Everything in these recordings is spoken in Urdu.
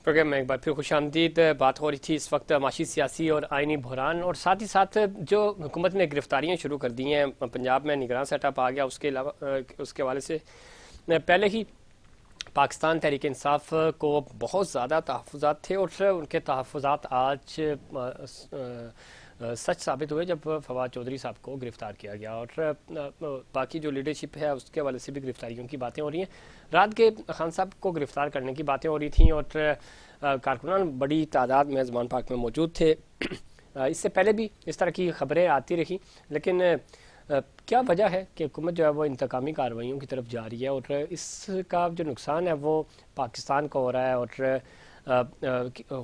پروگرام میں ایک بار پھر خوش آمدید. بات ہو رہی تھی اس وقت معاشی سیاسی اور آئینی بحران اور ساتھ ہی ساتھ جو حکومت نے گرفتاریاں شروع کر دی ہیں. پنجاب میں نگراں سیٹ اپ آ گیا. اس کے علاوہ اس کے حوالے سے پہلے ہی پاکستان تحریک انصاف کو بہت زیادہ تحفظات تھے اور ان کے تحفظات آج سچ ثابت ہوئے جب فواد چودھری صاحب کو گرفتار کیا گیا. اور باقی جو لیڈرشپ ہے اس کے حوالے سے بھی گرفتاریوں کی باتیں ہو رہی ہیں. رات کے خان صاحب کو گرفتار کرنے کی باتیں ہو رہی تھیں اور کارکنان بڑی تعداد میں زمان پاک میں موجود تھے. اس سے پہلے بھی اس طرح کی خبریں آتی رہیں، لیکن کیا وجہ ہے کہ حکومت جو ہے وہ انتقامی کارروائیوں کی طرف جا رہی ہے اور اس کا جو نقصان ہے وہ پاکستان کو ہو رہا ہے اور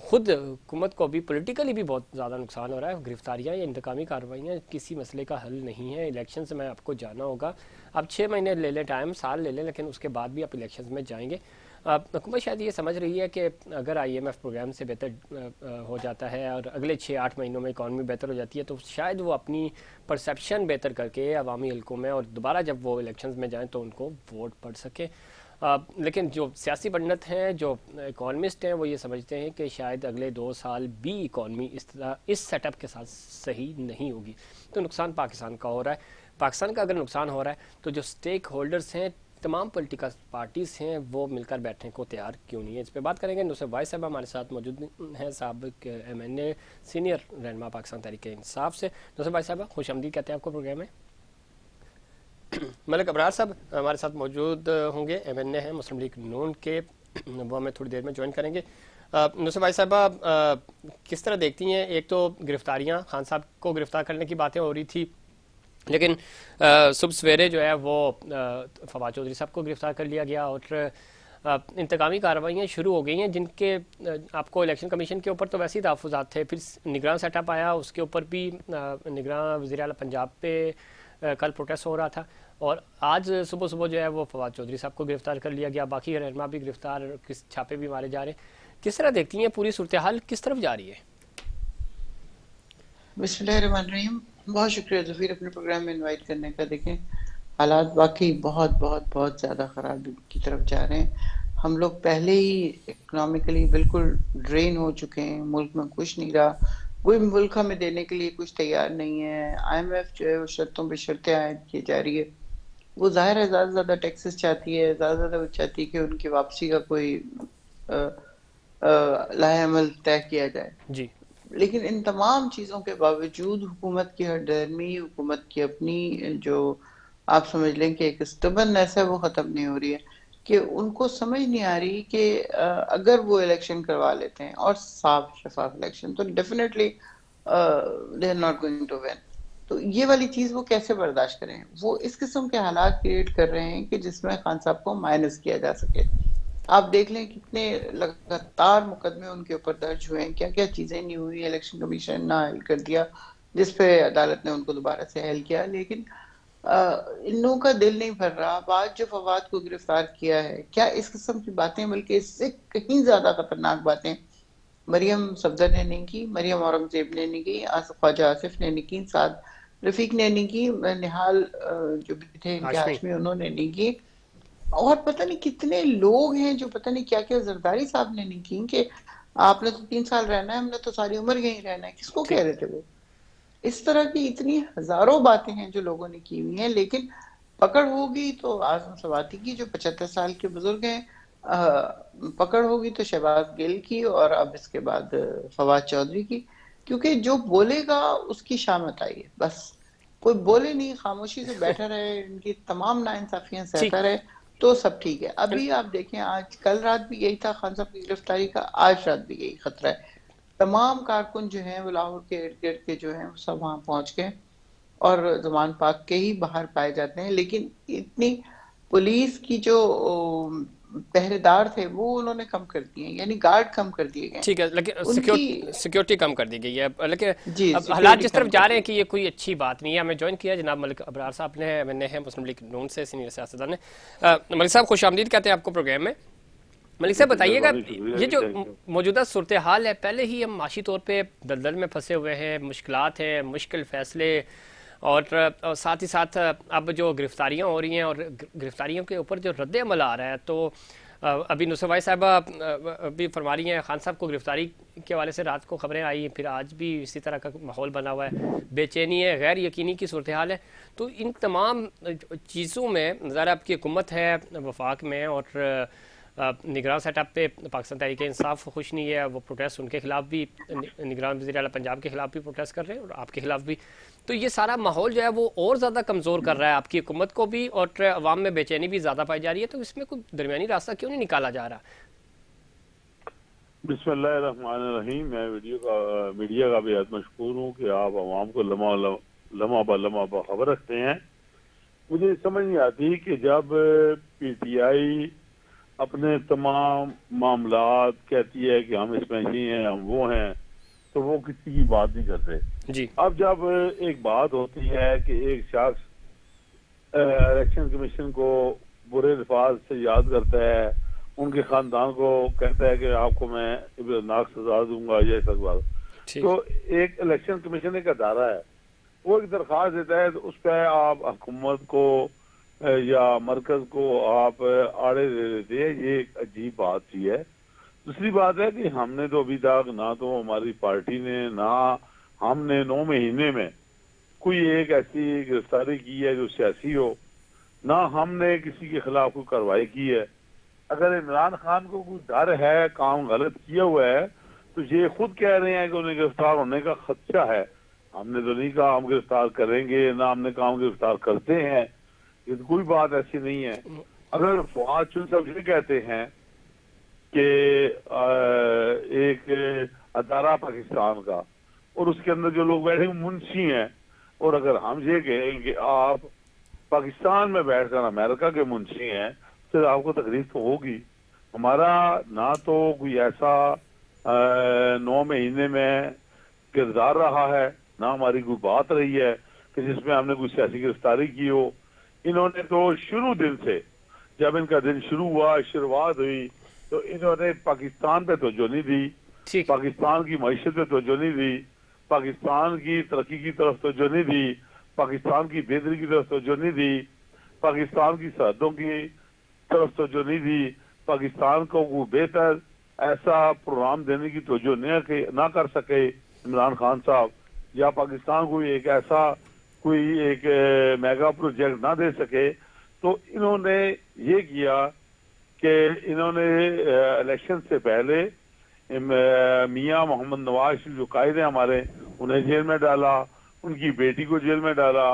خود حکومت کو بھی پولیٹیکلی بھی بہت زیادہ نقصان ہو رہا ہے. گرفتاریاں یا انتقامی کارروائیاں کسی مسئلے کا حل نہیں ہے. الیکشنز میں آپ کو جانا ہوگا. آپ 6 مہینے لے لیں ٹائم، سال لے لیں، لیکن اس کے بعد بھی آپ الیکشنز میں جائیں گے. حکومت شاید یہ سمجھ رہی ہے کہ اگر آئی ایم ایف پروگرام سے بہتر ہو جاتا ہے اور اگلے 6-8 مہینوں میں اکانومی بہتر ہو جاتی ہے تو شاید وہ اپنی پرسیپشن بہتر کر کے عوامی حلقوں میں اور دوبارہ جب وہ الیکشنز میں جائیں تو ان کو ووٹ پڑ سکے. لیکن جو سیاسی پنڈت ہیں، جو اکانومسٹ ہیں، وہ یہ سمجھتے ہیں کہ شاید اگلے 2 سال بھی اکانومی اس سیٹ اپ کے ساتھ صحیح نہیں ہوگی. تو نقصان پاکستان کا ہو رہا ہے. پاکستان کا اگر نقصان ہو رہا ہے تو جو اسٹیک ہولڈرز ہیں، تمام پولیٹیکل پارٹیز ہیں، وہ مل کر بیٹھنے کو تیار کیوں نہیں ہے. اس پہ بات کریں گے. نصرت وائس صاحب ہمارے ساتھ موجود ہیں، سابق ایم این اے، سینئر رہنما پاکستان تحریک انصاف سے. نصرت وائس صاحب خوش آمدید کہتے ہیں آپ کو پروگرام میں. ملک ابرار صاحب ہمارے ساتھ موجود ہوں گے، ایم این اے ہیں مسلم لیگ نون کے، وہ ہمیں تھوڑی دیر میں جوائن کریں گے. نصرت وائس صاحبہ کس طرح دیکھتی ہیں؟ ایک تو گرفتاریاں، خان صاحب کو گرفتار کرنے کی باتیں ہو رہی تھی، لیکن صبح سویرے جو ہے وہ فواد چودھری صاحب کو گرفتار کر لیا گیا اور انتقامی کارروائیاں شروع ہو گئی ہیں جن کے آپ کو الیکشن کمیشن کے اوپر تو ویسے ہی تحفظات تھے. پھر نگراں سیٹ اپ آیا، اس کے اوپر بھی نگراں وزیر اعلیٰ پنجاب پہ کل پروٹیسٹ ہو رہا تھا اور آج صبح صبح جو ہے وہ فواد چودھری صاحب کو گرفتار کر لیا گیا. باقی رہنما بھی گرفتار، چھاپے بھی مارے جا رہے ہیں. کس طرح دیکھتی ہیں پوری صورتحال کس طرف جا رہی ہے؟ بسم اللہ الرحمن الرحیم. بہت شکریہ ظفیر اپنے پروگرام میں انوائٹ کرنے کا. دیکھیں حالات واقعی بہت بہت بہت زیادہ خراب کی طرف جا رہے ہیں. ہم لوگ پہلے ہی اکنامکلی بالکل ڈرین ہو چکے ہیں، ملک میں کچھ نہیں رہا، کوئی ملک ہمیں دینے کے لیے کچھ تیار نہیں ہے. آئی ایم ایف جو ہے وہ شرطوں پہ شرطیں عائد کی جا رہی ہے. وہ ظاہر ہے زیادہ سے زیادہ ٹیکسز چاہتی ہے، زیادہ سے زیادہ وہ چاہتی ہے کہ ان کی واپسی کا کوئی لائحہ عمل طے کیا جائے. جی، لیکن ان تمام چیزوں کے باوجود حکومت کی ہردرمی، حکومت کی اپنی جو آپ سمجھ لیں کہ ایک اسٹبرنس ہے وہ ختم نہیں ہو رہی ہے. کہ ان کو سمجھ نہیں آ رہی کہ اگر وہ الیکشن کروا لیتے ہیں اور صاف شفاف الیکشن تو definitely they are not going to win. تو یہ والی چیز وہ کیسے برداشت کریں؟ وہ اس قسم کے حالات کریٹ کر رہے ہیں کہ جس میں خان صاحب کو مائنس کیا جا سکے. آپ دیکھ لیں کتنے لگاتار مقدمے ان کے اوپر درج ہوئے ہیں، کیا کیا چیزیں نہیں ہوئی. الیکشن کمیشن نہ حل کر دیا جس پہ عدالت نے ان کو دوبارہ سے حل کیا، لیکن ان لوگوں کا دل نہیں بھر رہا. اب آج جو فواد کو گرفتار کیا ہے، کیا اس قسم کی باتیں بلکہ اس سے کہیں زیادہ خطرناک باتیں مریم صفدر نے نہیں کی، مریم اورنگزیب نے نہیں کی، خواجہ آصف نے نہیں کی، سعد رفیق نے نہیں کی، نہال جو بھی تھے ان کے ہاشمی. ہاشمی انہوں نے نہیں کی، اور پتہ نہیں کتنے لوگ ہیں جو پتہ نہیں کیا کیا. زرداری صاحب نے نہیں کی کہ آپ نے تو 3 سال رہنا ہے، ہم نے تو ساری عمر یہیں رہنا ہے. کس کو کہہ رہے تھے وہ؟ اس طرح کی اتنی ہزاروں باتیں ہیں جو لوگوں نے کی ہوئی ہیں. لیکن پکڑ ہوگی تو اعظم سواتی کی جو 75 سال کے بزرگ ہیں، پکڑ ہوگی تو شہباز گل کی، اور اب اس کے بعد فواد چودھری کی. کیونکہ جو بولے گا اس کی شامت آئی ہے. بس کوئی بولے نہیں، خاموشی سے بیٹھا رہے، ان کی تمام ناانصافیاں ٹھیک. سہتا رہے تو سب ٹھیک ہے. ابھی آپ دیکھیں آج کل رات بھی یہی تھا خان صاحب کی گرفتاری کا، آج رات بھی یہی خطرہ ہے. تمام کارکن جو ہیں وہ لاہور کے ارد گرد کے جو ہیں وہ سب وہاں پہنچ گئے اور زمان پاک کے ہی باہر پائے جاتے ہیں. لیکن اتنی پولیس کی جو پہرے دار تھے وہ انہوں نے کم کر دیے، یعنی گارڈ کم کر دیے گئے ٹھیک ہے، لیکن ان کی. سیکیورٹی کم کر دی گئی ہے. لیکن جی اب حالات سیکیورٹی جس طرف کم کر جا رہے دی. ہیں کہ یہ کوئی اچھی بات نہیں ہے. ہمیں جوائن کیا جناب ملک ابرار صاحب نے، ایم این اے ہیں مسلم لیگ نون سے، سینئر سیاستدان نے. ملک صاحب خوش آمدید کہتے ہیں آپ کو پروگرام میں. ملک صاحب بتائیے گا، مہربانی، شکریہ یہ جی، جو تھینک یو. موجودہ صورتحال ہے، پہلے ہی ہم معاشی طور پہ دلدل میں پھنسے ہوئے ہیں، مشکلات ہیں، مشکل فیصلے، اور ساتھ ہی ساتھ اب جو گرفتاریاں ہو رہی ہیں اور گرفتاریوں کے اوپر جو رد عمل آ رہا ہے، تو ابھی نصرت بھائی صاحبہ ابھی فرما رہی ہیں خان صاحب کو گرفتاری کے حوالے سے رات کو خبریں آئی ہیں، پھر آج بھی اسی طرح کا ماحول بنا ہوا ہے، بے چینی ہے، غیر یقینی کی صورتحال ہے. تو ان تمام چیزوں میں ظاہر آپ کی حکومت ہے وفاق میں، اور نگران سیٹ اپ پہ پاکستان تحریک انصاف خوش نہیں ہے، وہ پروٹیسٹ ان کے خلاف بھی، نگران وزیر اعلیٰ پنجاب کے خلاف بھی پروٹیسٹ کر رہے ہیں اور آپ کے خلاف بھی. تو یہ سارا ماحول جو ہے وہ اور زیادہ کمزور کر رہا ہے آپ کی حکومت کو بھی، اور عوام میں بے چینی بھی زیادہ پائی جا رہی ہے. تو اس میں کوئی درمیانی راستہ کیوں نہیں نکالا جا رہا؟ بسم اللہ الرحمن الرحیم. میں میڈیا کا بہت مشکور ہوں کہ آپ عوام کو لمحہ بہ لمحہ باخبر رکھتے ہیں. مجھے سمجھ نہیں آتی کہ جب پی ٹی آئی اپنے تمام معاملات کہتی ہے کہ ہم اس میں یہ ہیں ہم وہ ہیں، تو وہ کسی کی بات نہیں کرتے. جی اب جب ایک بات ہوتی ہے کہ ایک شخص الیکشن کمیشن کو برے الفاظ سے یاد کرتا ہے، ان کے خاندان کو کہتا ہے کہ آپ کو میں عبرتناک سزا دوں گا، یہ سب بات، تو ایک الیکشن کمیشن ایک ادارہ ہے، وہ ایک درخواست دیتا ہے تو اس پہ آپ حکومت کو یا مرکز کو آپ آڑے دے دیتے ہیں. یہ ایک عجیب بات تھی ہے. دوسری بات ہے کہ ہم نے تو ابھی تک نہ تو ہماری پارٹی نے نہ ہم نے 9 مہینے میں کوئی ایک ایسی گرفتاری کی ہے جو سیاسی ہو، نہ ہم نے کسی کے خلاف کوئی کارروائی کی ہے. اگر عمران خان کو کوئی ڈر ہے، کام غلط کیا ہوا ہے، تو یہ خود کہہ رہے ہیں کہ انہیں گرفتار ہونے کا خدشہ ہے. ہم نے تو نہیں کہا ہم گرفتار کریں گے، نہ ہم نے کہا ہم گرفتار کرتے ہیں. یہ تو کوئی بات ایسی نہیں ہے. اگر فواد چن صاحب یہ کہتے ہیں کہ ایک ادارہ پاکستان کا اور اس کے اندر جو لوگ بیٹھے منشی ہیں، اور اگر ہم یہ کہیں کہ آپ پاکستان میں بیٹھ کر امریکہ کے منشی ہیں، پھر آپ کو تکلیف تو ہوگی. ہمارا نہ تو کوئی ایسا 9 مہینے میں کردار رہا ہے، نہ ہماری کوئی بات رہی ہے کہ جس میں ہم نے کوئی سیاسی گرفتاری کی ہو. انہوں نے تو شروع دن سے، جب ان کا دن شروع ہوا، شروعات ہوئی، تو انہوں نے پاکستان پہ توجہ نہیں دی، پاکستان کی معیشت پہ توجہ نہیں دی، پاکستان کی ترقی کی طرف توجہ نہیں دی، پاکستان کی بہتری کی طرف توجہ نہیں دی، پاکستان کی سرحدوں کی طرف توجہ نہیں دی، پاکستان کو وہ بہتر ایسا پروگرام دینے کی توجہ نہ کر سکے عمران خان صاحب، یا پاکستان کو ایک ایسا کوئی ایک میگا پروجیکٹ نہ دے سکے. تو انہوں نے یہ کیا کہ انہوں نے الیکشن سے پہلے میاں محمد نواز شریف جو قائد ہیں ہمارے، انہیں جیل میں ڈالا، ان کی بیٹی کو جیل میں ڈالا.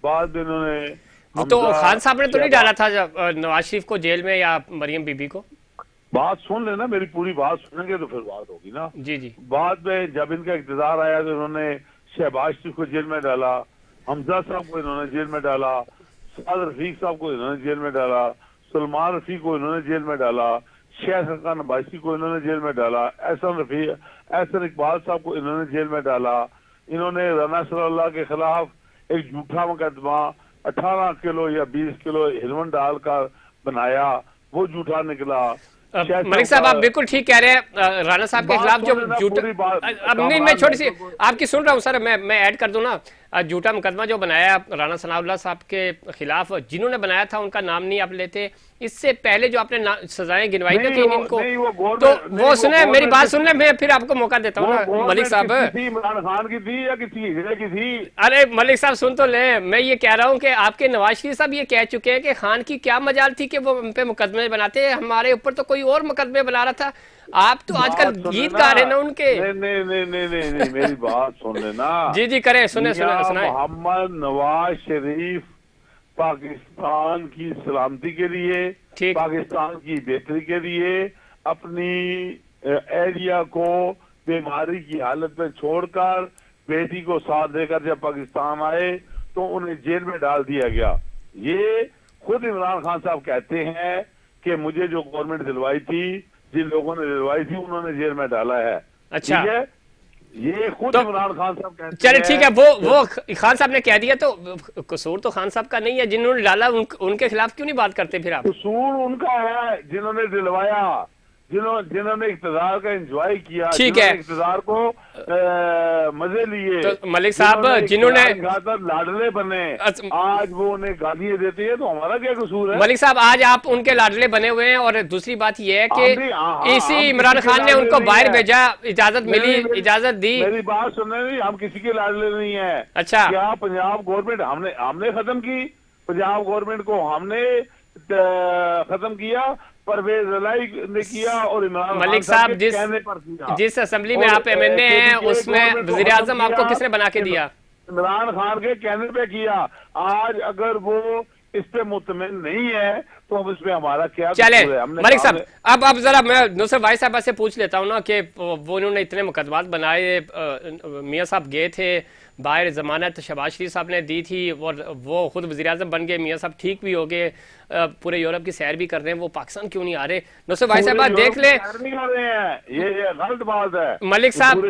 بعد میں انہوں نے تو خان صاحب نے تو نہیں ڈالا تھا نواز شریف کو جیل میں یا مریم بی بی کو؟ بات سن لینا، میری پوری بات سنیں گے تو پھر بات ہوگی نا. جی جی. بعد میں جب ان کا اقتدار آیا تو انہوں نے شہباز شریف کو جیل میں ڈالا، حمزہ صاحب کو انہوں نے جیل میں ڈالا، سعد رفیق صاحب کو انہوں نے جیل میں ڈالا، سلمان رفیق کو انہوں نے جیل میں ڈالا، شیخ حقان عباسی کو انہوں نے جیل میں ڈالا، احسن اقبال صاحب کو انہوں نے جیل میں ڈالا. انہوں نے رانا صلی اللہ کے خلاف ایک جھوٹا مقدمہ 18 کلو یا 20 کلو ہیروئن ڈال کر بنایا، وہ جھوٹا نکلا. ملک صاحب آپ بالکل ٹھیک کہہ رہے ہیں. رانا صاحب کے خلاف جو اب نہیں، میں چھوٹی سی آپ کی سن رہا ہوں سر، میں ایڈ کر دوں نا. جھوٹا مقدمہ جو بنایا رانا ثناء اللہ صاحب کے خلاف، جنہوں نے بنایا تھا ان کا نام نہیں آپ لیتے. اس سے پہلے جو آپ نے سزائیں گنوائی تھی ان کو، تو وہ سنیں میری بات سن لیں، میں پھر آپ کو موقع دیتا ہوں نا ملک صاحب. عمران خان کی تھی یا کسی کی تھی؟ ارے ملک صاحب سن تو لیں، میں یہ کہہ رہا ہوں کہ آپ کے نواز شریف صاحب یہ کہہ چکے ہیں کہ خان کی کیا مجال تھی کہ وہ ان پہ مقدمے بناتے، ہمارے اوپر تو کوئی اور مقدمے بنا رہا تھا. آپ تو آج کل گیت گا رہے نا ان کے. نہیں میری بات سن لینا. جی جی کریں، سنیں. محمد نواز شریف پاکستان کی سلامتی کے لیے، پاکستان کی بہتری کے لیے اپنی ایریا کو بیماری کی حالت میں چھوڑ کر بیٹی کو ساتھ دے کر جب پاکستان آئے تو انہیں جیل میں ڈال دیا گیا. یہ خود عمران خان صاحب کہتے ہیں کہ مجھے جو گورنمنٹ دلوائی تھی، جن لوگوں نے دلوائی تھی انہوں نے جیل میں ڈالا ہے. اچھا، یہ خود عمران خان صاحب کہتے ہیں. چلے ٹھیک ہے، وہ خان صاحب نے کہہ دیا تو قصور تو خان صاحب کا نہیں ہے. جنہوں نے ڈالا ان کے خلاف کیوں نہیں بات کرتے پھر آپ؟ قصور ان کا ہے جنہوں نے دلوایا. جنہوں نے اقتدار کا انجوائے کیا، ٹھیک ہے، اقتدار کو مزے لیے، تو ملک صاحب جنہوں نے لاڈلے بنے، آج وہ انہیں گالیاں دیتے ہیں، تو ہمارا کیا قصور ہے؟ ملک صاحب آج آپ ان کے لاڈلے بنے ہوئے ہیں، اور دوسری بات یہ ہے کہ اسی عمران خان نے ان کو باہر بھیجا، اجازت ملی، اجازت دی. میری بات سننے نہیں، ہم کسی کے لاڈلے نہیں ہیں. اچھا، کیا پنجاب گورنمنٹ ہم نے ختم کی؟ پنجاب گورنمنٹ کو ہم نے ختم کیا، پرویز الہی نے کیا، اور عمران ملک خان صاحب کے کہنے پر کیا. جس اسمبلی میں آپ ایم این اے ہیں اس میں وزیر اعظم آپ کو کس نے بنا کے دیا؟ عمران خان کے کہنے پہ کیا. آج اگر وہ اس پہ مطمئن نہیں ہے تو اب اس پہ ہمارا کیا چلیں قصور ہے؟ ملک صاحب اب ذرا میں نصرت واحد صاحبہ سے پوچھ لیتا ہوں نا کہ وہ انہوں نے اتنے مقدمات بنائے، میاں صاحب گئے تھے باہر، ضمانت شہباز شریف صاحب نے دی تھی، اور وہ خود وزیر اعظم بن گئے، میاں صاحب ٹھیک بھی ہو گئے، پورے یورپ کی سیر بھی کر رہے ہیں، وہ پاکستان کیوں نہیں آ رہے؟ نصرت واحد صاحبہ دیکھ لیں، نہیں کر رہے ہیں، یہ غلط بات ہے. ملک صاحب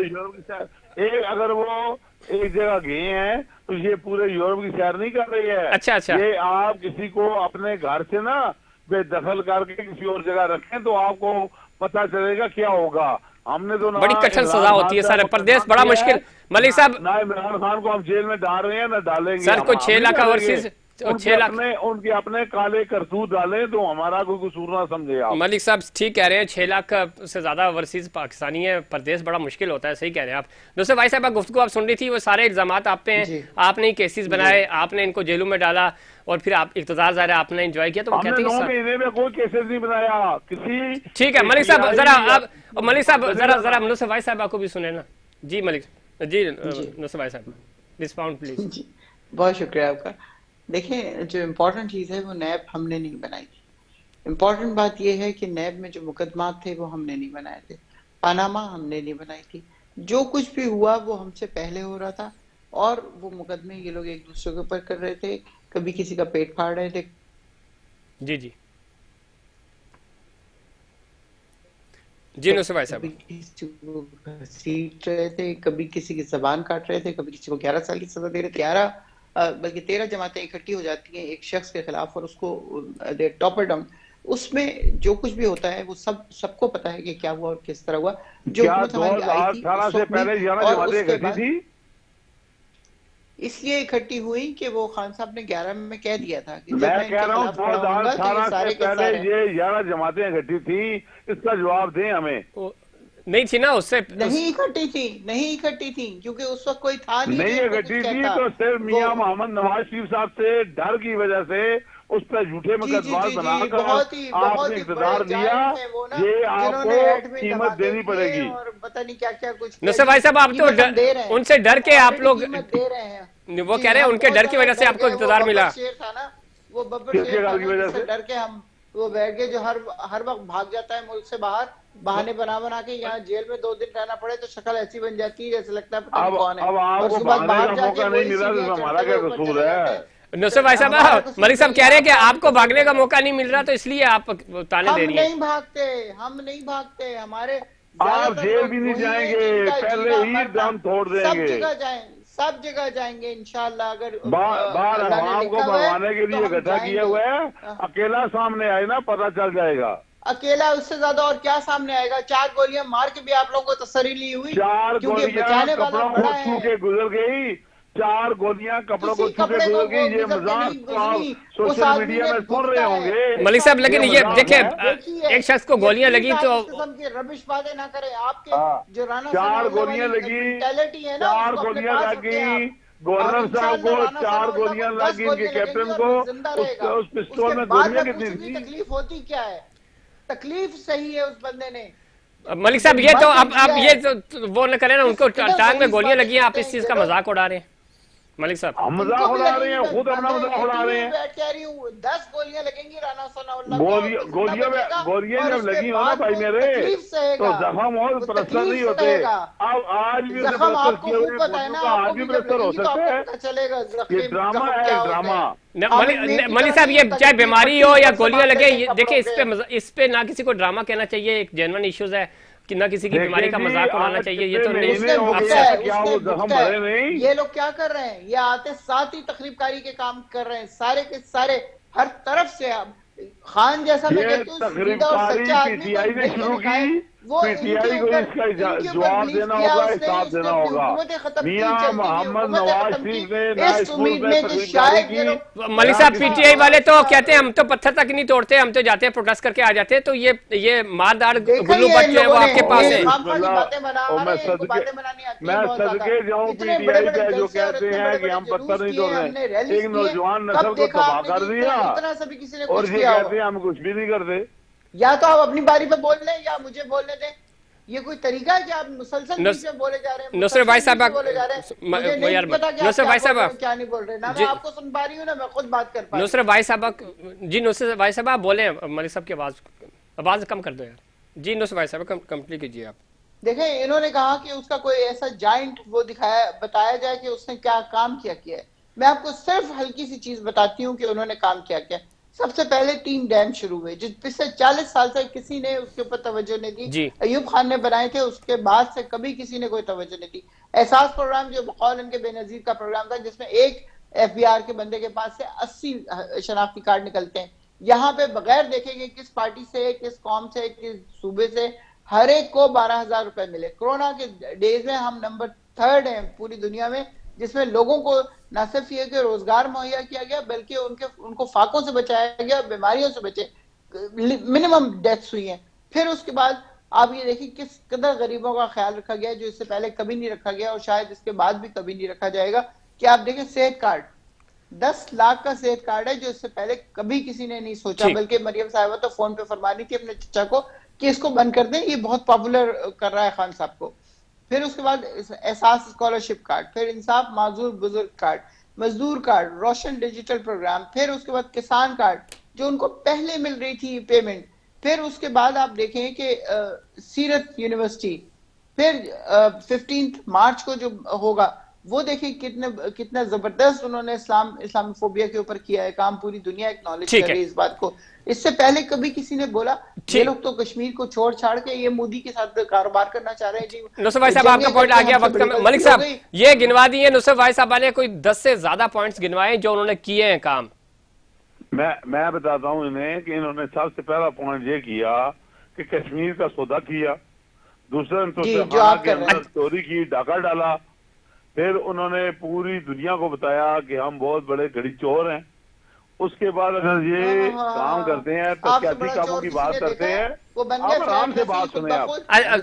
اگر وہ ایک جگہ گئے ہیں تو یہ پورے یورپ کی سیر نہیں کر رہی ہے. اچھا یہ آپ کسی کو اپنے گھر سے نا بے دخل کر کے کسی اور جگہ رکھیں تو آپ کو پتا چلے گا کیا ہوگا. ہم نے تو بڑی کٹھن سزا ہوتی ہے سر، پردیس بڑا مشکل. ملک صاحب نہ عمران خان کو ہم جیل میں ڈال رہے ہیں نہ ڈالیں گے سر، کوئی 6 لاکھ اوورسیز، ان کے اپنے کالے کرتوت ڈالیں تو ہمارا کوئی قصور نہ سمجھے آپ. ملک صاحب ٹھیک کہہ رہے ہیں، 6 لاکھ سے زیادہ اوورسیز پاکستانی ہے، پردیس بڑا مشکل ہوتا ہے، صحیح کہہ رہے ہیں آپ. نصرت واحد صاحبہ گفتگو آپ سن رہی تھی، وہ سارے الزامات آپ پہ ہیں، آپ نے کیسز بنائے، آپ نے ان کو جیلوں میں ڈالا، اور پھر آپ اقتدار ظاہر ہے آپ نے انجوائے کیا، تو وہ کہتے ہیں 9 مہینے میں کوئی کیسز نہیں بنایا کسی. ٹھیک ہے ملک صاحب، ذرا آپ ملک صاحب ذرا نصرت واحد صاحبہ کو بھی سنیں نا. جی ملک جی نصرت واحد صاحب رسپاؤنڈ پلیز. جی بہت شکریہ آپ کا. دیکھیں جو امپورٹنٹ چیز ہے وہ نیب ہم نے نہیں بنائی تھی. امپورٹنٹ بات یہ ہے کہ نیب میں جو مقدمات تھے وہ ہم نے نہیں بنائے تھے، پاناما ہم نے نہیں بنائی تھی. جو کچھ بھی ہوا وہ ہم سے پہلے ہو رہا تھا، اور وہ مقدمے یہ لوگ ایک دوسرے کے اوپر کر رہے تھے، کبھی کسی کا پیٹ پھاڑ رہے تھے. جی جی جی نصرت واحد صاحب، کسی کو گھسیٹ رہے تھے، کبھی کسی کی زبان کاٹ رہے تھے، کبھی کسی کو 11 سال کی سزا دے رہے تھے. 11 بلکہ 13 جماعتیں اکٹھی ہو جاتی ہیں ایک شخص کے خلاف، اور اس کو ٹاپ ڈاؤن. اس میں جو کچھ بھی ہوتا ہے وہ سب کو پتا ہے کہ کیا ہوا اور کس طرح ہوا. جو حکومت ہماری آئی تھی سے پہلے 11 جماعتیں اکٹھی تھی، اس لیے اکٹھی ہوئی کہ وہ خان صاحب نے 11 میں کہہ دیا تھا کہ میں کہہ رہا ہوں 2018 سے پہلے یہ 11 جماعتیں اکٹھی تھی، اس کا جواب دیں ہمیں. نہیں تھی نا، اس سے نہیں اکٹھی تھی کیونکہ اس وقت کوئی تھا نہیں اکٹھی تھی، تو صرف میاں محمد نواز شریف صاحب سے ڈر کی وجہ سے اس پہ جھوٹے مقدمات بنا کر آپ نے اقتدار دیا. یہ آپ کو قیمت دینی پڑے گی. پتہ نہیں کیا کیا کچھ. نصرت بھائی صاحب آپ تو ان سے ڈر کے آپ لوگ وہ کہہ رہے ہیں ان کے ڈر کی وجہ سے آپ کو اقتدار ملا. وہ ببر شیر کی وجہ سے ڈر کے ہم وہ بیٹھ گئے جو ہر وقت بھاگ جاتا ہے ملک سے باہر، بہانے بنا کے یہاں جیل میں 2 دن رہنا پڑے تو شکل ایسی بن جاتی ہے جیسے لگتا ہے پتہ نہیں کون ہے. اب آپ کو بھاگنے کا موقع نہیں ملا تو ہمارا کیا قصور ہے؟ نصرت بھائی صاحب، ملک صاحب کہہ رہے ہیں کہ آپ کو بھاگنے کا موقع نہیں مل رہا تو اس لیے آپ تانے دے رہی ہیں. ہم نہیں بھاگتے، ہمارے آپ جیل بھی نہیں جائیں گے، پہلے ہی دم توڑ دیں گے. سب جگہ جائیں گے انشاءاللہ. اگر باہر عوام کو بھگوانے کے لیے اکٹھا کیا ہوا ہے، اکیلا سامنے آئے نا پتہ چل جائے گا. اکیلا اس سے زیادہ اور کیا سامنے آئے گا؟ 4 گولیاں مار کے بھی آپ لوگوں کو تسلی لی ہوئی. 4 گولیاں کپڑوں کو چھو کے گزر گئی، 4 گولیاں کپڑوں کو چھو کے گزر گئی. یہ مذاق تو آپ سوشل میڈیا میں سن رہے ہوں گے ملک صاحب، لیکن یہ دیکھیں ایک شخص کو گولیاں لگی تو ربش باتیں نہ کریں. آپ کے جو رانا 4 گولیاں لگی، 4 گولیاں لگ گئی گورنر صاحب کو، 4 گولیاں لگ گئی ان کے کیپٹن کو. اس پسٹول میں گولیاں کتنی تھی؟ تکلیف ہوتی کیا ہے؟ تکلیف صحیح ہے اس بندے نے. ملک صاحب یہ تو اب یہ تو وہ نہ کریں نا، ان کو ٹانگ میں گولیاں لگی ہیں، آپ اس چیز کا مذاق اڑا رہے ہیں. ملک صاحب ہم مذاق اڑا رہے ہیں، خود اپنا مذاق اڑا رہے ہیں. 10 گولیاں لگیں گی رانا ثناء اللہ گولیاں جب لگی ہو نا بھائی میرے تو زخم اور پلسٹر نہیں ہوتے. اب آج بھی پلسٹر کیے ہوئے گولیوں کا آج بھی پلسٹر ہو سکتا ہے. یہ ڈرامہ ہے، ڈرامہ. ملک صاحب یہ چاہے بیماری ہو یا گولیاں لگے، دیکھیں اس پہ نہ کسی کو ڈرامہ کہنا چاہیے، ایک جینوئن ایشوز ہے کہ نہ کسی کی بیماری کا مذاق اڑانا چاہیے. یہ تو نہیں. یہ لوگ کیا کر رہے ہیں؟ یہ آتے ساتھ ہی تخریب کاری کے کام کر رہے ہیں، سارے کے سارے ہر طرف سے. خان جیسا میں یہ کہتی ہوں تقریب سیدھا اور کاری سچا پی آدمی ٹی آئی نے شروع کی، وہ پی ٹی آئی کو اس کا جواب دینا ہوگا، حساب دینا ہوگا۔ میاں محمد نواز شریف نے نائب پور میں تقریب کاری کی۔ ملک صاحب پی ٹی آئی والے تو کہتے ہیں ہم تو پتھر تک نہیں توڑتے، ہم تو جاتے ہیں پروٹیسٹ کر کے آ جاتے ہیں، تو یہ ماردار گلو بٹ جو ہے وہ آپ کے پاس ہیں۔ میں صدقے جاؤں پی ٹی آئی پہ جو کہتے ہیں کہ ہم پتھر نہیں توڑ رہے، ایک نوجوان نسل کو تباہ کر دیا اور یہ کہتے ہیں ہم کچھ بھی نہیں کرتے۔ یا تو آپ اپنی باری پہ بول لیں یا مجھے بولنے دیں، یہ کوئی طریقہ ہے کہ آپ مسلسل پیچھے بولے جا رہے ہیں، نصرت بھائی صاحب مجھے نہیں پتا کہ آپ کیا بول رہے ہیں کیا نہیں بول رہے، نہ میں آپ کو سن پا رہی ہوں نہ میں خود بات کر پا رہی ہوں۔ نصرت بھائی صاحب جی، نصرت بھائی صاحب آپ بولیں، ملک صاحب کی آواز کم کر دو یار۔ جی نصرت بھائی صاحب کمپلیٹ کیجیے آپ۔ دیکھیں انہوں نے کہا کہ اس کا کوئی ایسا جائنٹ وہ بتایا جائے کہ اس نے کیا کام کیا ہے۔ میں آپ کو صرف ہلکی سی چیز بتاتی ہوں کہ انہوں نے کام کیا کیا۔ سب سے پہلے 3 ڈیم شروع ہوئے جو پچھلے 40 سال سے کسی نے اس کے اوپر توجہ نہیں دی، جی ایوب خان نے بنائے تھے، اس کے بعد سے کبھی کسی نے کوئی توجہ نہیں دی۔ احساس پروگرام جو بقول ان کے بے نظیر کا پروگرام تھا، جس میں ایک ایف بی آر کے بندے کے پاس سے 80 شناختی کارڈ نکلتے ہیں، یہاں پہ بغیر دیکھیں گے کس پارٹی سے، کس قوم سے، کس صوبے سے، ہر ایک کو 12,000 روپے ملے۔ کرونا کے ڈیز میں ہم نمبر 3 ہیں پوری دنیا میں، جس میں لوگوں کو نہ صرف یہ کہ روزگار مہیا کیا گیا بلکہ ان کو فاقوں سے بچایا گیا، بیماریوں سے بچے، منیمم ڈیتھس ہوئی ہیں۔ پھر اس کے بعد آپ یہ دیکھیں کس قدر غریبوں کا خیال رکھا گیا جو اس سے پہلے کبھی نہیں رکھا گیا اور شاید اس کے بعد بھی کبھی نہیں رکھا جائے گا، کہ آپ دیکھیں صحت کارڈ 10 لاکھ کا صحت کارڈ ہے جو اس سے پہلے کبھی کسی نے نہیں سوچا، بلکہ مریم صاحبہ تو فون پہ فرمانی تھی اپنے چچا کو کہ اس کو بند کر دیں، یہ بہت پاپولر کر رہا ہے خان صاحب کو۔ پھر اس کے بعد احساس اسکالرشپ کارڈ، پھر انصاف معذور بزرگ کارڈ، مزدور کارڈ، روشن ڈیجیٹل پروگرام، پھر اس کے بعد کسان کارڈ جو ان کو پہلے مل رہی تھی پیمنٹ، پھر اس کے بعد آپ دیکھیں کہ سیرت یونیورسٹی، پھر 15 مارچ کو جو ہوگا وہ دیکھیں کتنا زبردست انہوں نے اسلامی فوبیا کے اوپر کیا ہے کام، پوری دنیا ایکنالج کر رہی ہے اس بات کو۔ اس سے پہلے کبھی کسی نے بولا یہ لوگ تو کشمیر کو چھوڑ چھاڑ کے یہ مودی کے ساتھ کاروبار کرنا چاہ رہے ہیں جی۔ نصرت بھائی صاحب آپ کا پوائنٹ آ گیا وقت کا، ملک صاحب یہ گنوا دیے نصرت بھائی صاحب نے کوئی 10 سے زیادہ پوائنٹس گنوائے جو انہوں نے کیے ہیں کام۔ میں بتاتا ہوں انہیں کہ انہوں نے سب سے پہلا پوائنٹ یہ کیا کہ کشمیر کا سودا کیا، دوسرا خانہ کے اندر چوری کی، ڈاکہ ڈالا، پھر انہوں نے پوری دنیا کو بتایا کہ ہم بہت بڑے گھڑی چور ہیں۔ اس کے بعد اگر یہ کام کرتے ہیں تو سیاسی کاموں کی بات کرتے ہیں، آپ آرام سے بات سنیں، آپ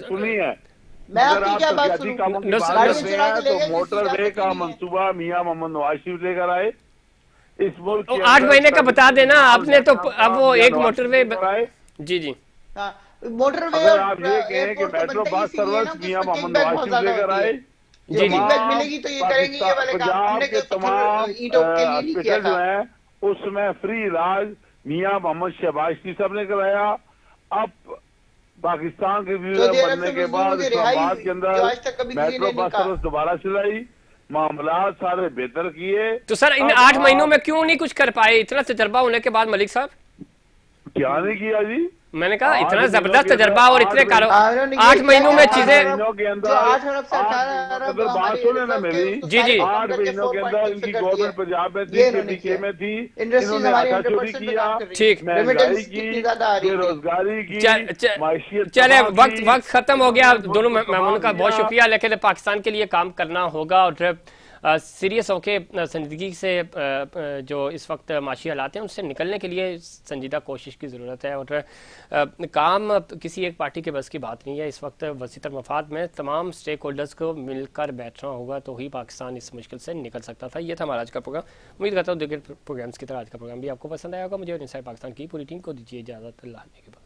سنیے، اگر آپ سیاسی کاموں کی بات کرتے ہیں تو موٹر وے کا منصوبہ میاں محمد نواز شریف لے کر آئے۔ اس ملک 8 مہینے کا بتا دینا آپ نے، تو اب وہ ایک موٹر وے، جی جی موٹر وے، اگر آپ یہ کہیں کہ میٹرو بس سروس میاں محمد نواز شریف لے کر آئے، جی جی ملے گی تو یہ کریں گے، یہ والے کام ہم نے کوئی تمام اینٹوں کے لیے نہیں کیا ہاسپٹل جو ہیں اس میں فری علاج میاں محمد شہباز شریف صاحب نے کرایا۔ اب پاکستان کے بننے کے بعد اسلام آباد کے اندر میٹرو بس سروس دوبارہ چلائی، معاملات سارے بہتر کیے۔ تو سر ان 8 مہینوں میں کیوں نہیں کچھ کر پائے اتنا تجربہ ہونے کے بعد ملک صاحب؟ کیا نہیں کیا جی؟ میں نے کہا اتنا زبردست تجربہ اور اتنے 8 مہینوں میں چیزیں، اگر بات سنیں نا میری، جی جی 8 مہینوں کے اندر ان کی گورنمنٹ پنجاب میں تھی، KPK میں تھی، انہوں نے آٹا چوری کیا، ٹھیک، مہنگائی کی، بے روزگاری کی، معیشت۔ چلے وقت ختم ہو گیا، دونوں مہمانوں کا بہت شکریہ، لیکن پاکستان کے لیے کام کرنا ہوگا اور سیریس ہو کے زندگی سے جو اس وقت معاشی حالات ہیں اس سے نکلنے کے لیے سنجیدہ کوشش کی ضرورت ہے، اور کام کسی ایک پارٹی کے بس کی بات نہیں ہے۔ اس وقت وسیع تر مفاد میں تمام سٹیک ہولڈرز کو مل کر بیٹھنا ہوگا تو ہی پاکستان اس مشکل سے نکل سکتا تھا۔ یہ تھا ہمارا آج کا پروگرام، امید کرتا ہوں دیگر پروگرامز کی طرح آج کا پروگرام بھی آپ کو پسند آیا ہوگا۔ مجھے اور انسائٹ پاکستان کی پوری ٹیم کو دیجیے اجازت، اللہ حافظ کے بعد۔